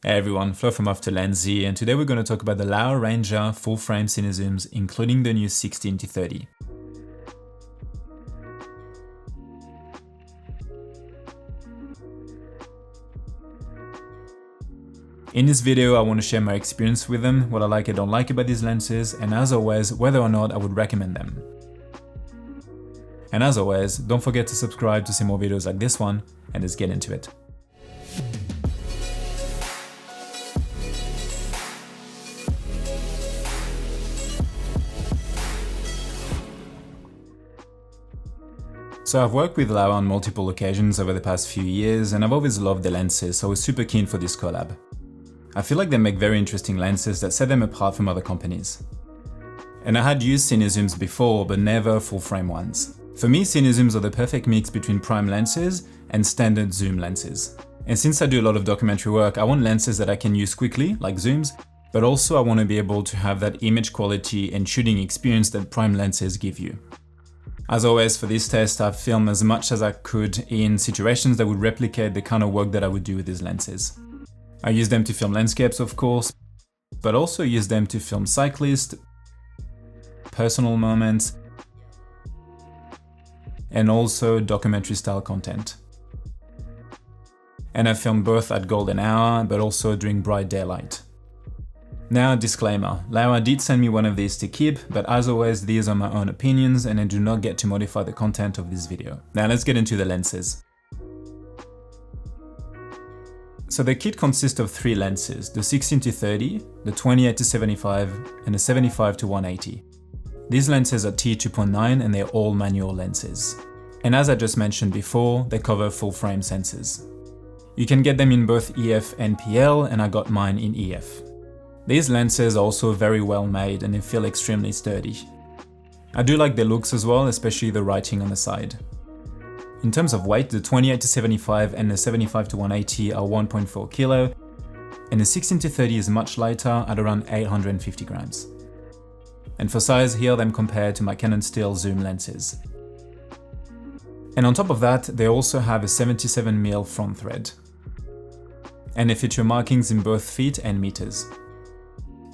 Hey everyone, Flo from OFTWOLANDS here, and today we're going to talk about the Laowa Ranger full-frame cine zooms, including the new 16-30. In this video, I want to share my experience with them, what I like and don't like about these lenses, and as always, whether or not I would recommend them. And as always, don't forget to subscribe to see more videos like this one, and let's get into it. So I've worked with Laowa on multiple occasions over the past few years, and I've always loved the lenses, so I was super keen for this collab. I feel like they make very interesting lenses that set them apart from other companies. And I had used cine zooms before, but never full-frame ones. For me, cine zooms are the perfect mix between prime lenses and standard zoom lenses. And since I do a lot of documentary work, I want lenses that I can use quickly, like zooms, but also I want to be able to have that image quality and shooting experience that prime lenses give you. As always, for this test, I've filmed as much as I could in situations that would replicate the kind of work that I would do with these lenses. I used them to film landscapes, of course, but also used them to film cyclists, personal moments, and also documentary style content. And I filmed both at golden hour, but also during bright daylight. Now, disclaimer, Laowa did send me one of these to keep, but as always, these are my own opinions and I do not get to modify the content of this video. Now let's get into the lenses. So the kit consists of three lenses, the 16-30, the 28-75, and the 75-180. These lenses are T2.9 and they're all manual lenses. And as I just mentioned before, they cover full frame sensors. You can get them in both EF and PL, and I got mine in EF. These lenses are also very well made and they feel extremely sturdy. I do like their looks as well, especially the writing on the side. In terms of weight, the 28-75 and the 75-180 are 1.4 kilo, and the 16-30 is much lighter at around 850 grams. And for size, here them compared to my Canon Still zoom lenses. And on top of that, they also have a 77mm front thread. And they feature markings in both feet and meters.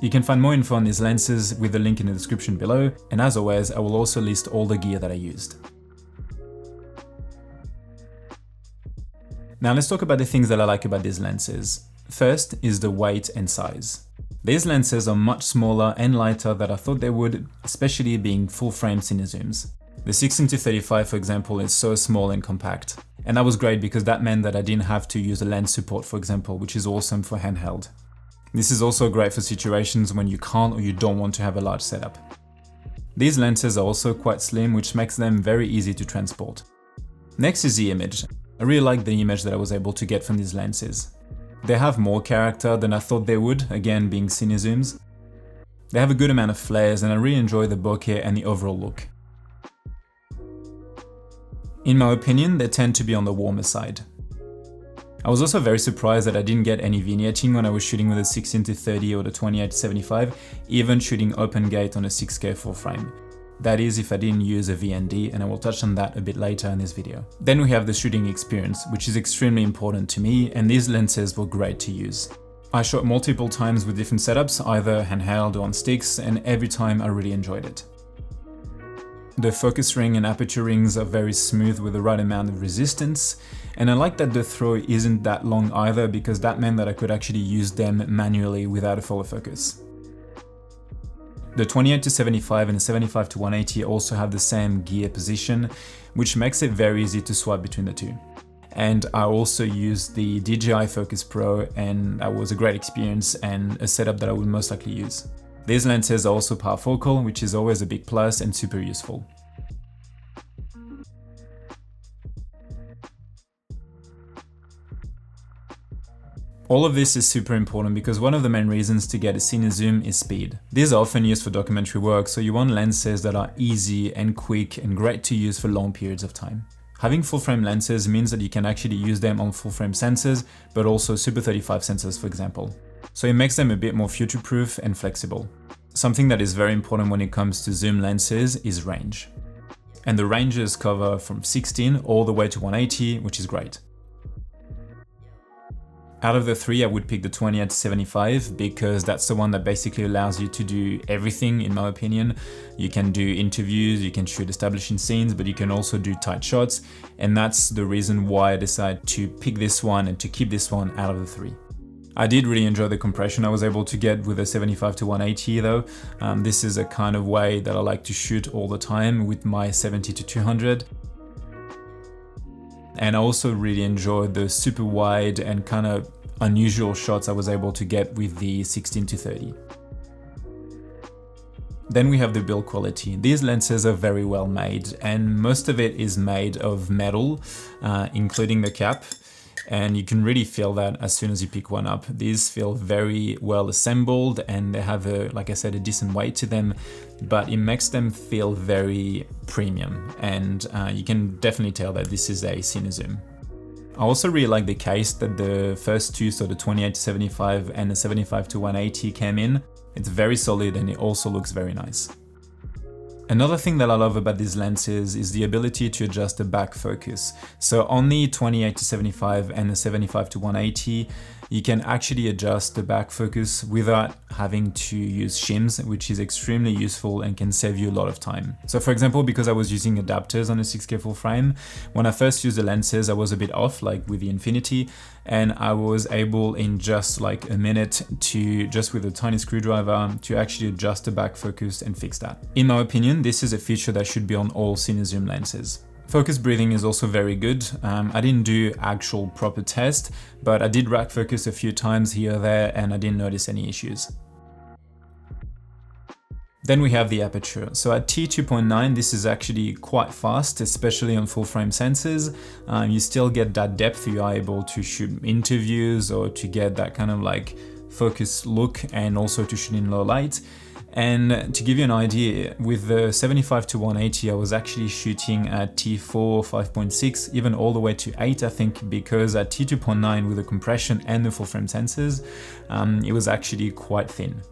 You can find more info on these lenses with the link in the description below, and as always, I will also list all the gear that I used. Now let's talk about the things that I like about these lenses. First is the weight and size. These lenses are much smaller and lighter than I thought they would, especially being full-frame cine zooms. The 16-35, for example, is so small and compact. And that was great because that meant that I didn't have to use a lens support, for example, which is awesome for handheld. This is also great for situations when you can't or you don't want to have a large setup. These lenses are also quite slim, which makes them very easy to transport. Next is the image. I really like the image that I was able to get from these lenses. They have more character than I thought they would, again being cine zooms. They have a good amount of flares and I really enjoy the bokeh and the overall look. In my opinion, they tend to be on the warmer side. I was also very surprised that I didn't get any vignetting when I was shooting with a 16-30 or the 28-75, even shooting open gate on a 6K full frame. That is if I didn't use a VND, and I will touch on that a bit later in this video. Then we have the shooting experience, which is extremely important to me, and these lenses were great to use. I shot multiple times with different setups, either handheld or on sticks, and every time I really enjoyed it. The focus ring and aperture rings are very smooth with the right amount of resistance, and I like that the throw isn't that long either because that meant that I could actually use them manually without a follow focus. The 28-75 and the 75-180 also have the same gear position, which makes it very easy to swap between the two. And I also used the DJI Focus Pro, and that was a great experience and a setup that I would most likely use. These lenses are also parafocal, which is always a big plus and super useful. All of this is super important because one of the main reasons to get a cine zoom is speed. These are often used for documentary work, so you want lenses that are easy and quick and great to use for long periods of time. Having full-frame lenses means that you can actually use them on full-frame sensors, but also Super 35 sensors, for example. So it makes them a bit more future-proof and flexible. Something that is very important when it comes to zoom lenses is range. And the ranges cover from 16 all the way to 180, which is great. Out of the three, I would pick the 28-75 because that's the one that basically allows you to do everything, in my opinion. You can do interviews, you can shoot establishing scenes, but you can also do tight shots. And that's the reason why I decided to pick this one and to keep this one out of the three. I did really enjoy the compression I was able to get with a 75-180 though. This is a kind of way that I like to shoot all the time with my 70-200. And I also really enjoyed the super wide and kind of unusual shots I was able to get with the 16-30. Then we have the build quality. These lenses are very well made, and most of it is made of metal, including the cap. And you can really feel that as soon as you pick one up. These feel very well assembled and they have like I said, a decent weight to them, but it makes them feel very premium. And you can definitely tell that this is a Cine zoom. I also really like the case that the first two, so the 28-75 and the 75-180 came in. It's very solid and it also looks very nice. Another thing that I love about these lenses is the ability to adjust the back focus. So on the 28-75 and the 75-180, you can actually adjust the back focus without having to use shims, which is extremely useful and can save you a lot of time. So for example, because I was using adapters on a 6K full frame, when I first used the lenses, I was a bit off, like with the Infinity, and I was able in just like a minute to, just with a tiny screwdriver, to actually adjust the back focus and fix that. In my opinion, this is a feature that should be on all Cine zoom lenses. Focus breathing is also very good. I didn't do actual proper test, but I did rack focus a few times here or there and I didn't notice any issues. Then we have the aperture. So at t2.9, this is actually quite fast, especially on full frame sensors. You still get that depth, you are able to shoot interviews or to get that kind of like focus look and also to shoot in low light. And to give you an idea, with the 75-180, I was actually shooting at T4, 5.6, even all the way to 8, I think, because at T2.9 with the compression and the full frame sensors, it was actually quite thin.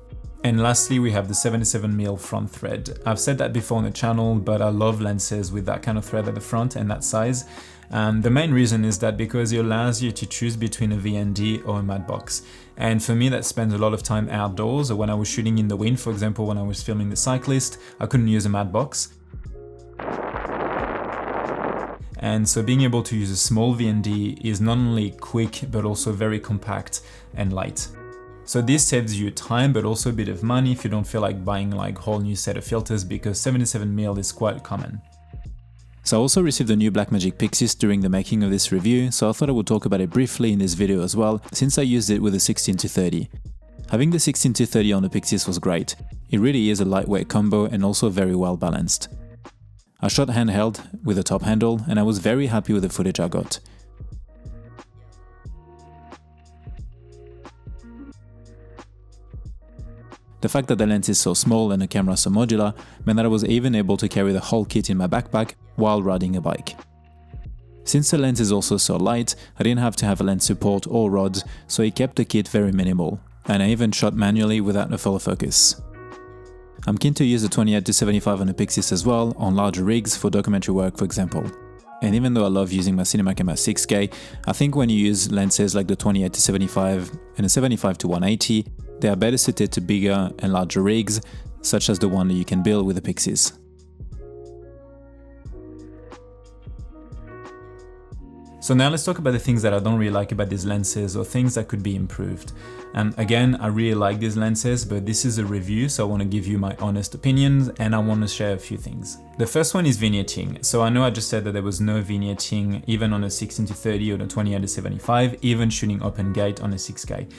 And lastly, we have the 77mm front thread. I've said that before on the channel, but I love lenses with that kind of thread at the front and that size. The main reason is that because it allows you to choose between a VND or a matte box. And for me, that spends a lot of time outdoors, or when I was shooting in the wind, for example, when I was filming The Cyclist, I couldn't use a matte box. And so being able to use a small VND is not only quick, but also very compact and light. So this saves you time, but also a bit of money if you don't feel like buying like a whole new set of filters, because 77mm is quite common. So I also received a new Blackmagic PYXIS during the making of this review, so I thought I would talk about it briefly in this video as well, since I used it with the 16-30. Having the 16-30 on the PYXIS was great. It really is a lightweight combo and also very well balanced. I shot handheld with a top handle and I was very happy with the footage I got. The fact that the lens is so small and the camera so modular meant that I was even able to carry the whole kit in my backpack while riding a bike. Since the lens is also so light, I didn't have to have a lens support or rods, so it kept the kit very minimal, and I even shot manually without a follow focus. I'm keen to use the 28-75 on the PYXIS as well, on larger rigs for documentary work for example. And even though I love using my Cinema Camera 6K, I think when you use lenses like the 28-75 and the 75-180, they are better suited to bigger and larger rigs, such as the one that you can build with the PYXIS. So now let's talk about the things that I don't really like about these lenses or things that could be improved. Again, I really like these lenses, but this is a review, so I want to give you my honest opinions and I want to share a few things. The first one is vignetting. So I know I just said that there was no vignetting even on a 16-30 or the 28-75, even shooting open gate on a 6K.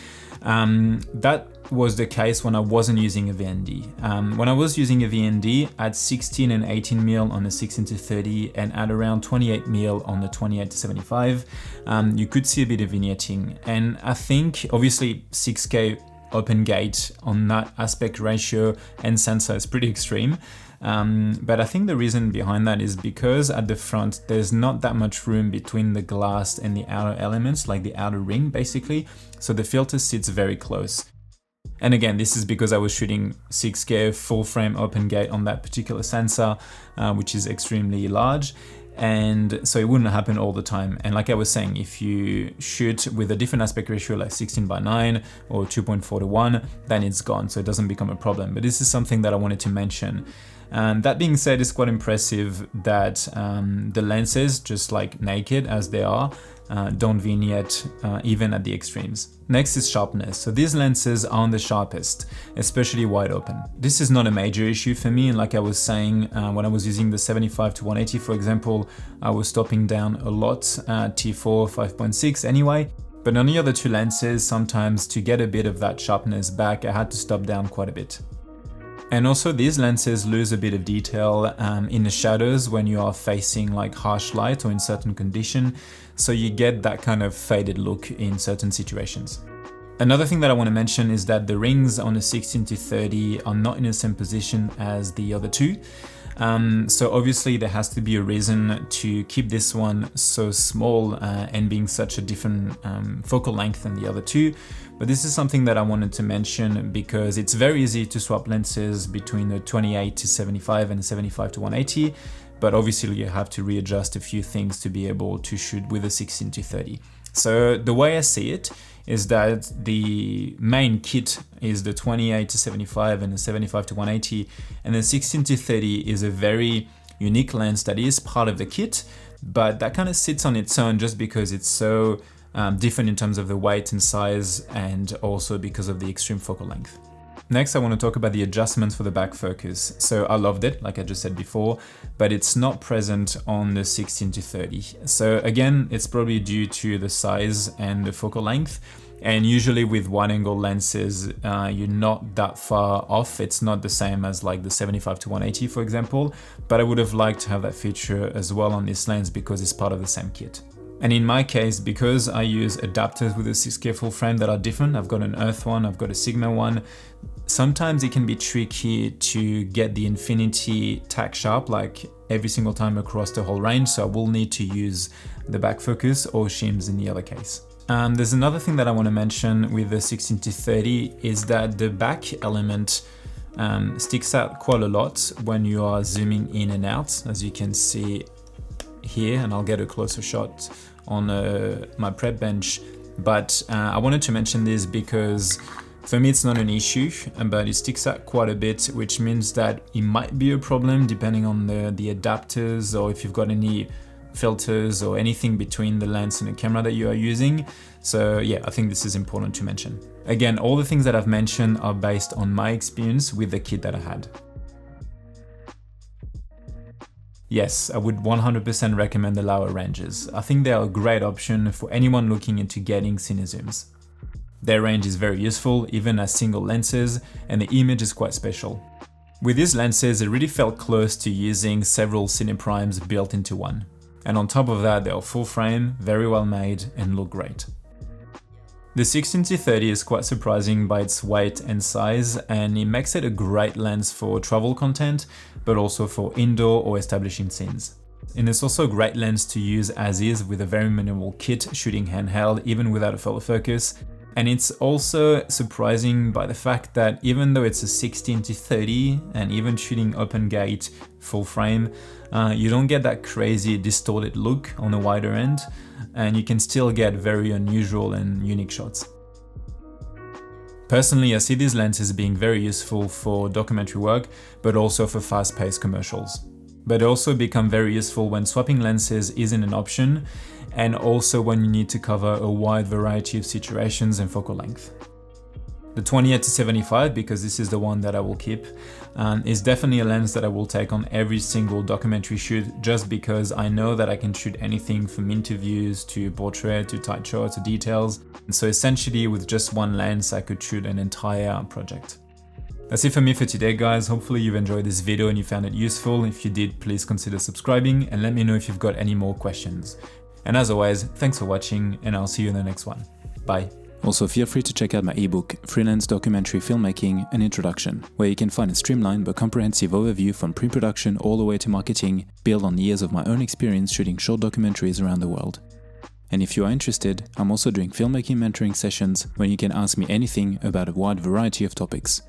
That was the case when I wasn't using a VND. When I was using a VND at 16 and 18mm on the 16-30 and at around 28mm on the 28-75, you could see a bit of vignetting. And I think obviously 6K open gate on that aspect ratio and sensor is pretty extreme. But I think the reason behind that is because at the front there's not that much room between the glass and the outer elements, like the outer ring basically, so the filter sits very close. And again, this is because I was shooting 6K full frame open gate on that particular sensor, which is extremely large. and so it wouldn't happen all the time. And like I was saying, if you shoot with a different aspect ratio like 16:9 or 2.4:1, then it's gone, so it doesn't become a problem. But this is something that I wanted to mention. That being said, it's quite impressive that the lenses, just like naked as they are, don't vignette even at the extremes. Next is sharpness. So these lenses aren't the sharpest, especially wide open. This is not a major issue for me, and like I was saying, when I was using the 75-180, for example, I was stopping down a lot, T4 5.6 anyway. But on the other two lenses, sometimes to get a bit of that sharpness back, I had to stop down quite a bit. And also these lenses lose a bit of detail in the shadows when you are facing like harsh light or in certain condition, so you get that kind of faded look in certain situations. Another thing that I want to mention is that the rings on the 16-30 are not in the same position as the other two. So obviously there has to be a reason to keep this one so small and being such a different focal length than the other two. But this is something that I wanted to mention because it's very easy to swap lenses between the 28-75 and the 75-180, but obviously you have to readjust a few things to be able to shoot with a 16-30. So the way I see it is that the main kit is the 28-75 and the 75-180, and the 16-30 is a very unique lens that is part of the kit, but that kind of sits on its own just because it's so different in terms of the weight and size, and also because of the extreme focal length. Next, I want to talk about the adjustments for the back focus. So I loved it, like I just said before, but it's not present on the 16-30. So again, it's probably due to the size and the focal length. And usually with wide angle lenses, you're not that far off. It's not the same as like the 75-180, for example, but I would have liked to have that feature as well on this lens because it's part of the same kit. And in my case, because I use adapters with a 6K full frame that are different, I've got an Earth one, I've got a Sigma one, sometimes it can be tricky to get the infinity tack sharp like every single time across the whole range, so I will need to use the back focus or shims in the other case. There's another thing that I want to mention with the 16-30 is that the back element sticks out quite a lot when you are zooming in and out, as you can see here, and I'll get a closer shot on my prep bench. But I wanted to mention this because for me it's not an issue, but it sticks out quite a bit, which means that it might be a problem depending on the adapters, or if you've got any filters or anything between the lens and the camera that you are using. So yeah, I think this is important to mention. Again, all the things that I've mentioned are based on my experience with the kit that I had. Yes, I would 100% recommend the Laowa Rangers. I think they are a great option for anyone looking into getting Cine zooms. Their range is very useful, even as single lenses, and the image is quite special. With these lenses, it really felt close to using several Cine primes built into one. And on top of that, they are full frame, very well made, and look great. The 16-30 is quite surprising by its weight and size, and it makes it a great lens for travel content, but also for indoor or establishing scenes. And it's also a great lens to use as is with a very minimal kit shooting handheld, even without a follow focus. And it's also surprising by the fact that even though it's a 16-30 and even shooting open gate full frame, you don't get that crazy distorted look on the wider end, and you can still get very unusual and unique shots. Personally, I see these lenses being very useful for documentary work, but also for fast-paced commercials. But they also become very useful when swapping lenses isn't an option, and also when you need to cover a wide variety of situations and focal length. The 28-75, because this is the one that I will keep, is definitely a lens that I will take on every single documentary shoot, just because I know that I can shoot anything from interviews to portrait to tight shots to details. And so essentially with just one lens I could shoot an entire project. That's it for me for today, guys. Hopefully you've enjoyed this video and you found it useful. If you did, please consider subscribing and let me know if you've got any more questions. And as always, thanks for watching, and I'll see you in the next one. Bye. Also, feel free to check out my ebook, Freelance Documentary Filmmaking, An Introduction, where you can find a streamlined but comprehensive overview from pre-production all the way to marketing, built on years of my own experience shooting short documentaries around the world. And if you are interested, I'm also doing filmmaking mentoring sessions where you can ask me anything about a wide variety of topics.